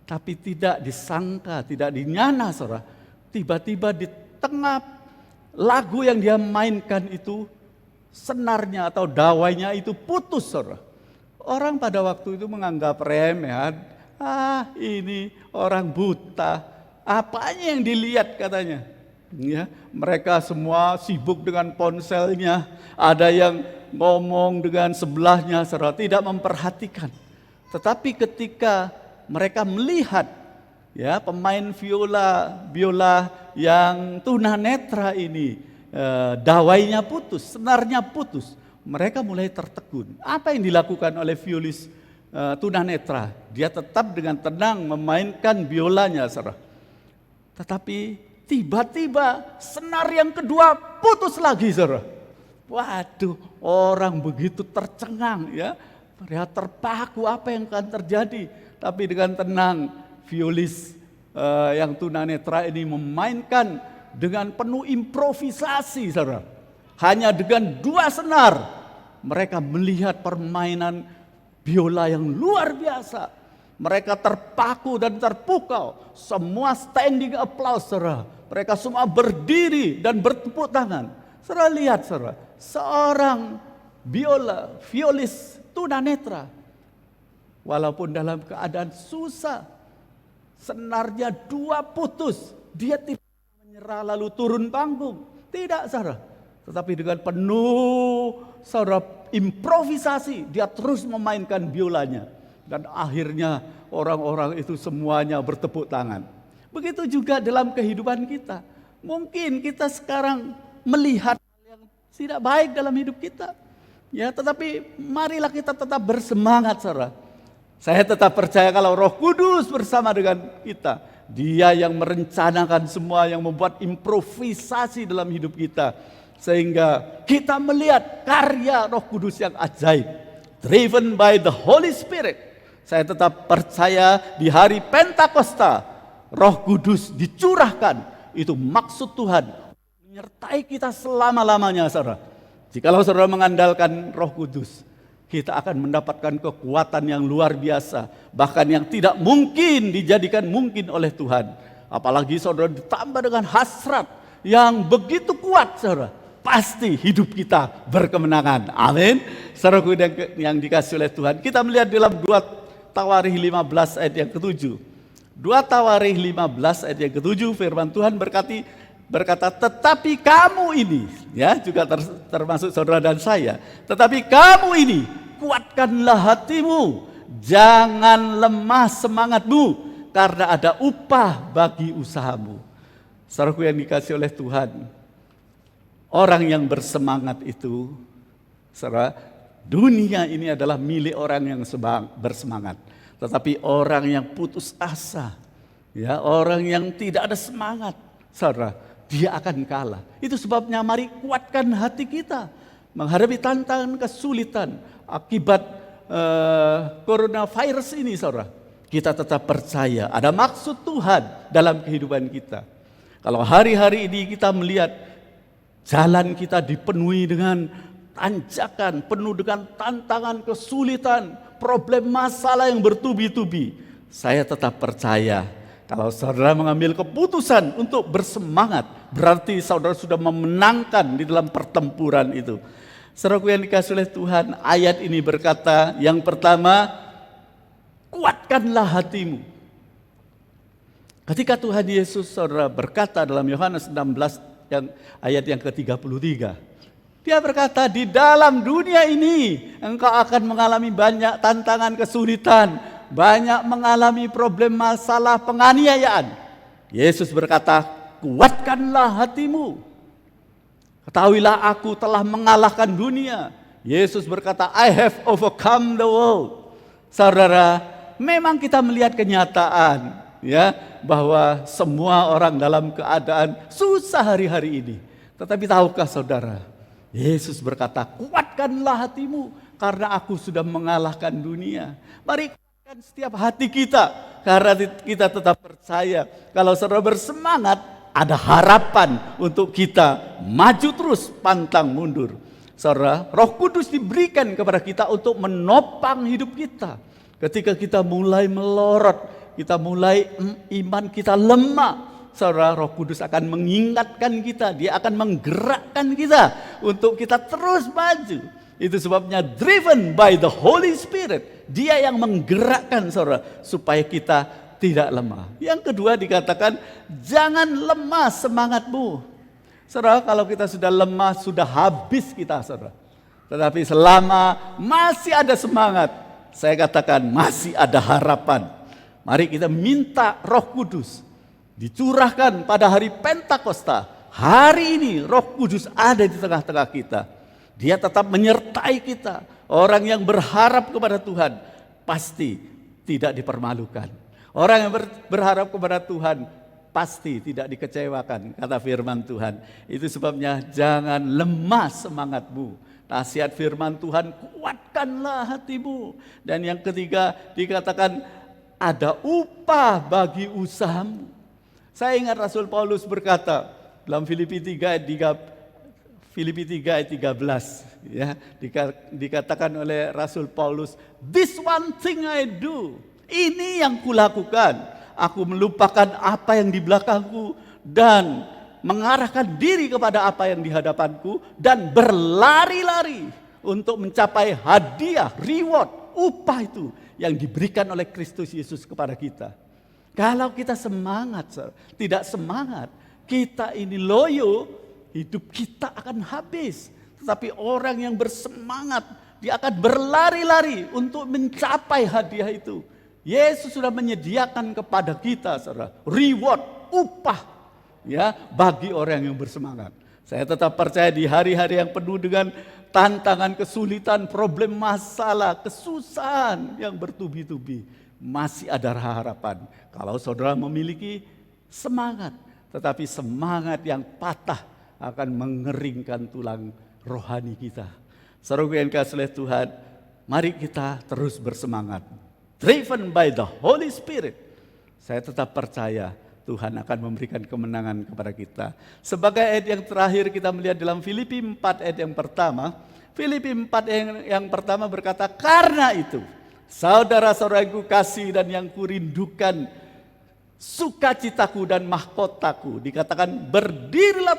Tapi tidak disangka, tidak dinyana, saudara, tiba-tiba di tengah lagu yang dia mainkan itu, senarnya atau dawainya itu putus, saudara. Orang pada waktu itu menganggap remeh, ini orang buta, apanya yang dilihat katanya. Ya, mereka semua sibuk dengan ponselnya, ada yang ngomong dengan sebelahnya, saudara, tidak memperhatikan. Tetapi ketika mereka melihat, ya, pemain biola yang tunanetra ini, dawainya putus, senarnya putus, mereka mulai tertegun. Apa yang dilakukan oleh violis tunanetra? Dia tetap dengan tenang memainkan biolanya, saudara. Tetapi tiba-tiba senar yang kedua putus lagi, saudara. Waduh, orang begitu tercengang, ya, mereka terpaku apa yang akan terjadi. Tapi dengan tenang, violis yang tunanetra ini memainkan dengan penuh improvisasi, saudara. Hanya dengan 2 senar, mereka melihat permainan biola yang luar biasa. Mereka terpaku dan terpukau, semua standing applause, saudara. Mereka semua berdiri dan bertepuk tangan. Saudara lihat, saudara, seorang violis tunanetra, walaupun dalam keadaan susah, senarnya 2 putus, dia tidak menyerah lalu turun panggung. Tidak, saudara. Tetapi dengan penuh, saudara, improvisasi, dia terus memainkan biolanya. Dan akhirnya orang-orang itu semuanya bertepuk tangan. Begitu juga dalam kehidupan kita. Mungkin kita sekarang melihat hal yang tidak baik dalam hidup kita. Ya, tetapi marilah kita tetap bersemangat, saudara. Saya tetap percaya kalau Roh Kudus bersama dengan kita, Dia yang merencanakan semua, yang membuat improvisasi dalam hidup kita, sehingga kita melihat karya Roh Kudus yang ajaib, driven by the Holy Spirit. Saya tetap percaya di hari Pentakosta, Roh Kudus dicurahkan. Itu maksud Tuhan, menyertai kita selama-lamanya, saudara. Jikalau saudara mengandalkan Roh Kudus, kita akan mendapatkan kekuatan yang luar biasa, bahkan yang tidak mungkin dijadikan mungkin oleh Tuhan. Apalagi saudara ditambah dengan hasrat yang begitu kuat, saudara, pasti hidup kita berkemenangan. Amin. Saudaraku yang dikasihi oleh Tuhan, kita melihat dalam 2 Tawarikh 15 ayat yang ke-7. 2 Tawarikh 15 ayat yang ke-7, firman Tuhan berkata, tetapi kamu ini, ya, juga termasuk saudara dan saya, tetapi kamu ini, kuatkanlah hatimu, jangan lemah semangatmu, karena ada upah bagi usahamu. Saudaraku yang dikasihi oleh Tuhan, orang yang bersemangat itu, saudara, dunia ini adalah milik orang yang bersemangat. Tetapi orang yang putus asa, ya, orang yang tidak ada semangat, saudara, dia akan kalah. Itu sebabnya mari kuatkan hati kita menghadapi tantangan kesulitan akibat coronavirus ini, saudara. Kita tetap percaya ada maksud Tuhan dalam kehidupan kita. Kalau hari-hari ini kita melihat jalan kita dipenuhi dengan tanjakan, penuh dengan tantangan, kesulitan, problem, masalah yang bertubi-tubi, saya tetap percaya kalau saudara mengambil keputusan untuk bersemangat, berarti saudara sudah memenangkan di dalam pertempuran itu. Saudaraku yang dikasihi oleh Tuhan, ayat ini berkata, yang pertama, kuatkanlah hatimu. Ketika Tuhan Yesus, saudara, berkata dalam Yohanes 16 ayat yang ke-33. Dia berkata, di dalam dunia ini engkau akan mengalami banyak tantangan, kesulitan, banyak mengalami problem, masalah, penganiayaan. Yesus berkata, kuatkanlah hatimu. Ketahuilah aku telah mengalahkan dunia. Yesus berkata, I have overcome the world. Saudara, memang kita melihat kenyataan, ya, bahwa semua orang dalam keadaan susah hari-hari ini. Tetapi tahukah saudara, Yesus berkata, kuatkanlah hatimu karena aku sudah mengalahkan dunia. Mari kuatkan setiap hati kita karena kita tetap percaya kalau saudara bersemangat, ada harapan untuk kita maju terus, pantang mundur. Saudara, Roh Kudus diberikan kepada kita untuk menopang hidup kita. Ketika kita mulai melorot, kita mulai iman kita lemah, saudara, Roh Kudus akan mengingatkan kita, dia akan menggerakkan kita untuk kita terus maju. Itu sebabnya driven by the Holy Spirit. Dia yang menggerakkan saudara supaya kita tidak lemah. Yang kedua dikatakan, jangan lemah semangatmu. Saudara, kalau kita sudah lemah, sudah habis kita, saudara. Tetapi selama masih ada semangat, saya katakan masih ada harapan. Mari kita minta Roh Kudus dicurahkan pada hari Pentakosta. Hari ini Roh Kudus ada di tengah-tengah kita. Dia tetap menyertai kita. Orang yang berharap kepada Tuhan pasti tidak dipermalukan. Orang yang berharap kepada Tuhan pasti tidak dikecewakan, kata firman Tuhan. Itu sebabnya jangan lemah semangatmu. Nasihat firman Tuhan, kuatkanlah hatimu. Dan yang ketiga dikatakan, ada upah bagi usahamu. Saya ingat Rasul Paulus berkata dalam Filipi 3 ayat 13, ya, dikatakan oleh Rasul Paulus, this one thing I do, ini yang kulakukan, aku melupakan apa yang di belakangku dan mengarahkan diri kepada apa yang di hadapanku dan berlari-lari untuk mencapai hadiah, reward, upah itu yang diberikan oleh Kristus Yesus kepada kita. Kalau kita semangat, tidak semangat, kita ini loyo, hidup kita akan habis. Tetapi orang yang bersemangat, dia akan berlari-lari untuk mencapai hadiah itu. Yesus sudah menyediakan kepada kita, saudara, reward, upah, ya, bagi orang yang bersemangat. Saya tetap percaya di hari-hari yang penuh dengan tantangan, kesulitan, problem, masalah, kesusahan yang bertubi-tubi, masih ada harapan. Kalau saudara memiliki semangat, tetapi semangat yang patah akan mengeringkan tulang rohani kita. Saudara yang kasih oleh Tuhan, mari kita terus bersemangat. Driven by the Holy Spirit, saya tetap percaya Tuhan akan memberikan kemenangan kepada kita. Sebagai ayat yang terakhir kita melihat dalam Filipi 4 ayat yang pertama. Filipi 4 yang pertama berkata, karena itu saudara-saudaraku kasih dan yang kurindukan, sukacitaku dan mahkotaku, dikatakan berdirilah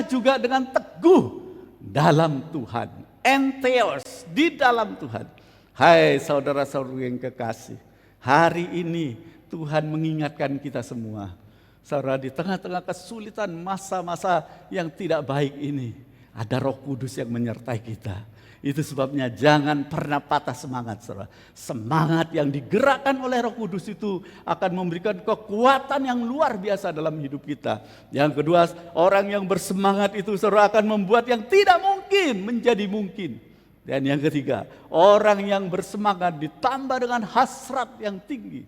juga dengan teguh dalam Tuhan. Entheos, di dalam Tuhan. Hai saudara-saudara yang kekasih, hari ini Tuhan mengingatkan kita semua. Saudara, di tengah-tengah kesulitan masa-masa yang tidak baik ini, ada Roh Kudus yang menyertai kita. Itu sebabnya jangan pernah patah semangat, saudara. Semangat yang digerakkan oleh Roh Kudus itu akan memberikan kekuatan yang luar biasa dalam hidup kita. Yang kedua, orang yang bersemangat itu, saudara, akan membuat yang tidak mungkin menjadi mungkin. Dan yang ketiga, orang yang bersemangat ditambah dengan hasrat yang tinggi,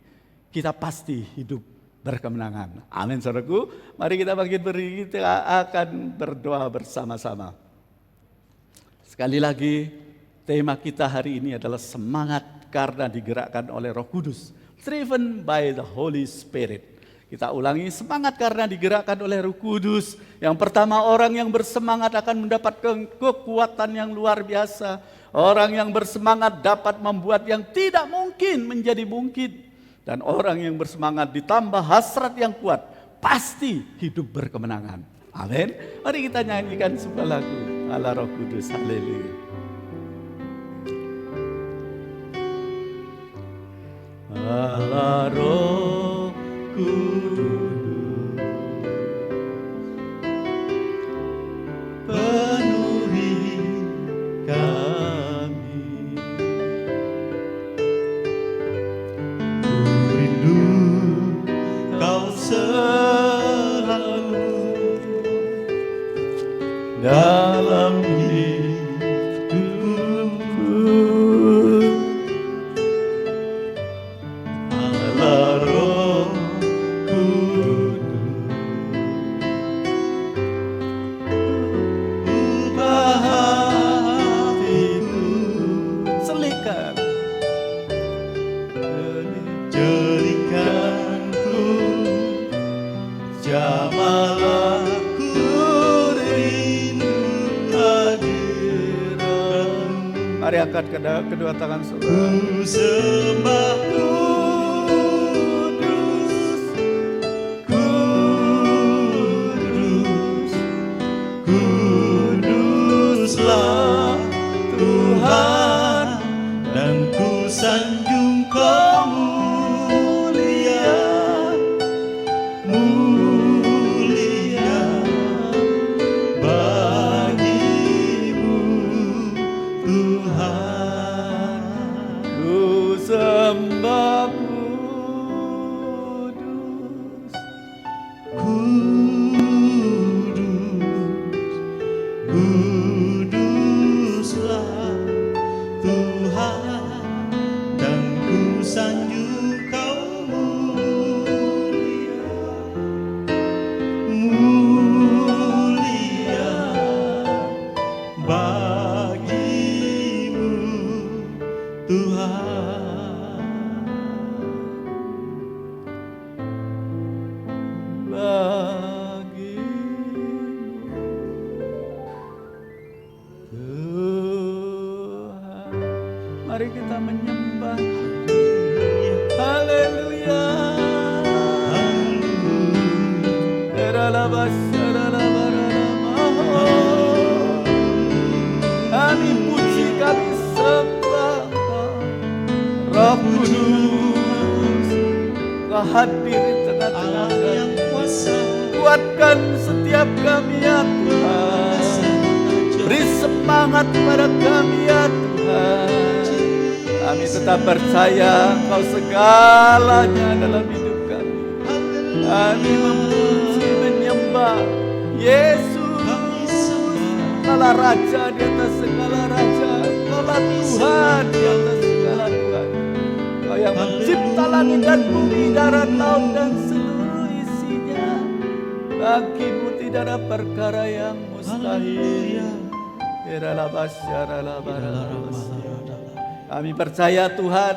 kita pasti hidup berkemenangan. Amin, saudaraku. Mari kita bangkit berdiri, kita akan berdoa bersama-sama. Sekali lagi, tema kita hari ini adalah semangat karena digerakkan oleh Roh Kudus. Driven by the Holy Spirit. Kita ulangi, semangat karena digerakkan oleh Roh Kudus. Yang pertama, orang yang bersemangat akan mendapatkan kekuatan yang luar biasa. Orang yang bersemangat dapat membuat yang tidak mungkin menjadi mungkin. Dan orang yang bersemangat ditambah hasrat yang kuat, pasti hidup berkemenangan. Amin. Mari kita nyanyikan sebuah lagu ala Roh Kudus. Haleluya. Ala Roh Kudus, Jamahlah ku rindu hadiratmu. Mari angkat kedua tangan saudara. Ku sembah kudus, kuduslah Tuhan, dan ku sanjung Kau mulia, mulia bagimu Tuhan. Ku sembah kudus, kuduslah Tuhan, dan ku sanjung Kau mulia, mulia bagimu Tuhan. Tuhan. Mari kita menyembah. Haleluya. Kami puji, kami sembah Roh Kudus. Kau hadir di tengah-tengah kami. Yang kuasa, Kuatkan setiap kami ya Tuhan. Beri semangat pada kami ya Tuhan. Kami tetap percaya Kau segalanya dalam hidup kami. Kami memuji, menyembah Yesus. Kaulah Raja di atas segala Raja. Kaulah Tuhan di atas segala Tuhan. Kau yang mencipta langit dan bumi, darat, laut dan seluruh isinya. Bagimu tidak ada perkara yang mustahil. Kami percaya Tuhan,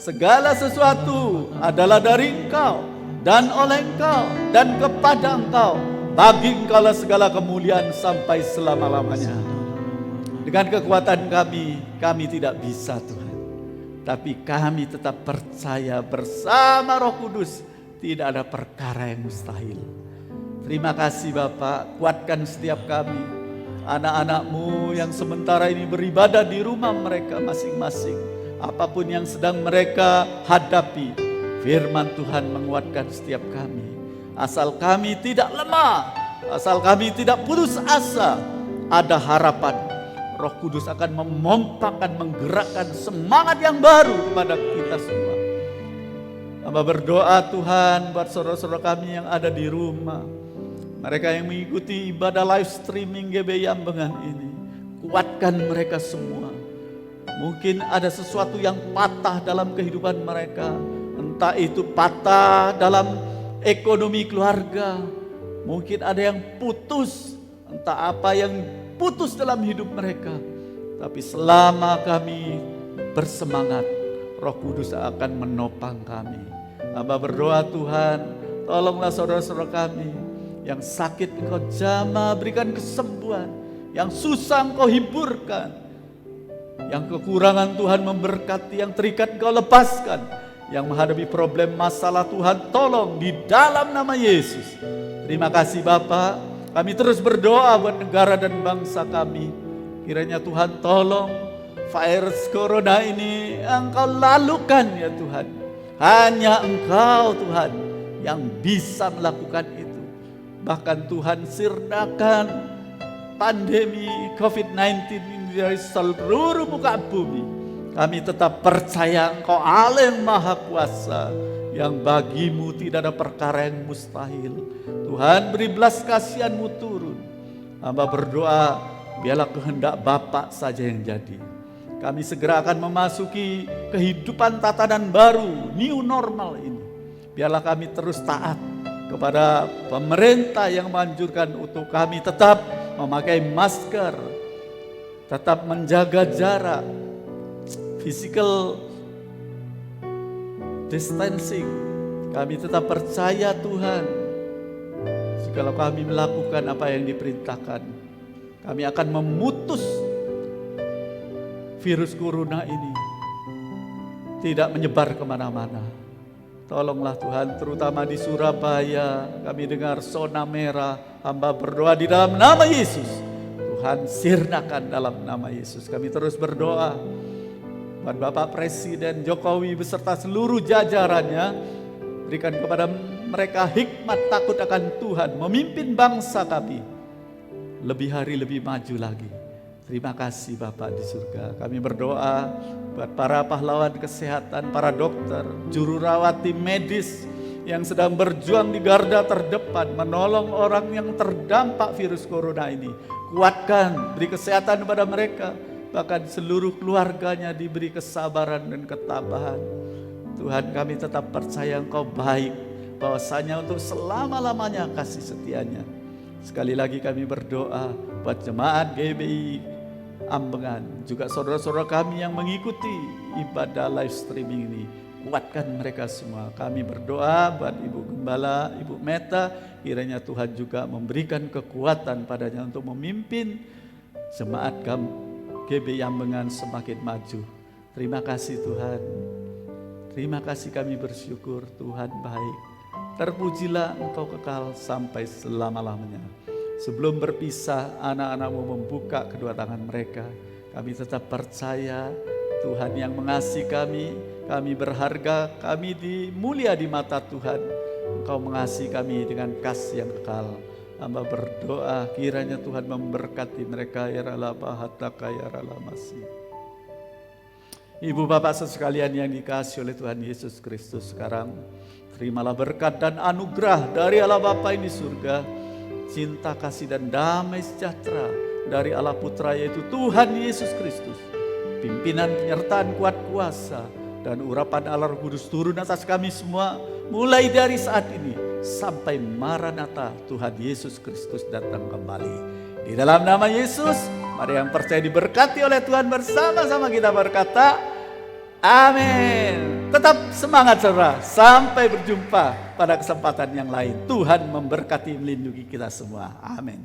segala sesuatu adalah dari Engkau dan oleh Engkau dan kepada Engkau. Bagi Engkau lah segala kemuliaan sampai selama-lamanya. Dengan kekuatan kami tidak bisa Tuhan. Tapi kami tetap percaya bersama Roh Kudus tidak ada perkara yang mustahil. Terima kasih Bapak, kuatkan setiap kami. Anak-anak-Mu yang sementara ini beribadah di rumah mereka masing-masing. Apapun yang sedang mereka hadapi, firman Tuhan menguatkan setiap kami. Asal kami tidak lemah, asal kami tidak putus asa, ada harapan. Roh Kudus akan memompahkan, menggerakkan semangat yang baru kepada kita semua. Hamba berdoa Tuhan buat saudara-saudara kami yang ada di rumah. Mereka yang mengikuti ibadah live streaming GBI Ambengan ini. Kuatkan mereka semua. Mungkin ada sesuatu yang patah dalam kehidupan mereka. Entah itu patah dalam ekonomi keluarga. Mungkin ada yang putus. Entah apa yang putus dalam hidup mereka. Tapi selama kami bersemangat, Roh Kudus akan menopang kami. Hamba berdoa Tuhan, tolonglah saudara-saudara kami yang sakit Engkau jamah, berikan kesembuhan. Yang susah Engkau hiburkan. Yang kekurangan Tuhan memberkati, yang terikat Engkau lepaskan. Yang menghadapi problem masalah Tuhan tolong di dalam nama Yesus. Terima kasih Bapak. Kami terus berdoa buat negara dan bangsa kami. Kiranya Tuhan tolong virus corona ini Engkau lalukan ya Tuhan. Hanya Engkau Tuhan yang bisa melakukan itu. Bahkan Tuhan sirnakan pandemi COVID-19 ini dari seluruh muka bumi. Kami tetap percaya Engkau Allah yang Maha Kuasa, yang bagimu tidak ada perkara yang mustahil. Tuhan beri belas kasihan-Mu turun. Hamba berdoa biarlah kehendak Bapa saja yang jadi. Kami segera akan memasuki kehidupan tatanan baru, new normal ini. Biarlah kami terus taat kepada pemerintah yang menganjurkan untuk kami tetap memakai masker, tetap menjaga jarak, physical distancing. Kami tetap percaya Tuhan, Jikalau kami melakukan apa yang diperintahkan, kami akan memutus virus corona ini tidak menyebar kemana-mana. Tolonglah Tuhan, terutama di Surabaya, kami dengar zona merah. Hamba berdoa di dalam nama Yesus, Tuhan sirnakan dalam nama Yesus. Kami terus berdoa buat Bapak Presiden Jokowi beserta seluruh jajarannya, berikan kepada mereka hikmat takut akan Tuhan, memimpin bangsa kami lebih hari lebih maju lagi. Terima kasih Bapak di surga. Kami berdoa buat para pahlawan kesehatan, para dokter, juru rawat, tim medis yang sedang berjuang di garda terdepan menolong orang yang terdampak virus corona ini. Kuatkan, beri kesehatan kepada mereka, bahkan seluruh keluarganya diberi kesabaran dan ketabahan. Tuhan, kami tetap percaya Engkau baik, bahwasanya untuk selama-lamanya kasih setianya. Sekali lagi kami berdoa buat jemaat GBI Ambengan, juga saudara-saudara kami yang mengikuti ibadah live streaming ini. Kuatkan mereka semua. Kami berdoa buat Ibu Gembala, Ibu Meta, kiranya Tuhan juga memberikan kekuatan padanya untuk memimpin jemaat GBI Ambengan semakin maju. Terima kasih Tuhan. Terima kasih, kami bersyukur Tuhan baik. Terpujilah Engkau kekal sampai selama-lamanya. Sebelum berpisah, anak-anakmu membuka kedua tangan mereka. Kami tetap percaya Tuhan yang mengasihi kami berharga, kami mulia di mata Tuhan. Engkau mengasihi kami dengan kasih yang kekal. Hamba berdoa kiranya Tuhan memberkati mereka, ya rala bahataka ya rala masih. Ibu bapak sekalian yang dikasihi oleh Tuhan Yesus Kristus, sekarang terimalah berkat dan anugerah dari Allah Bapa di surga, cinta kasih dan damai sejahtera dari Allah Putra yaitu Tuhan Yesus Kristus, pimpinan penyertaan kuat kuasa dan urapan Allah Roh Kudus turun atas kami semua mulai dari saat ini sampai Maranatha Tuhan Yesus Kristus datang kembali. Di dalam nama Yesus, mari yang percaya diberkati oleh Tuhan, bersama-sama kita berkata amin. Tetap semangat saudara, sampai berjumpa pada kesempatan yang lain. Tuhan memberkati melindungi kita semua. Amin.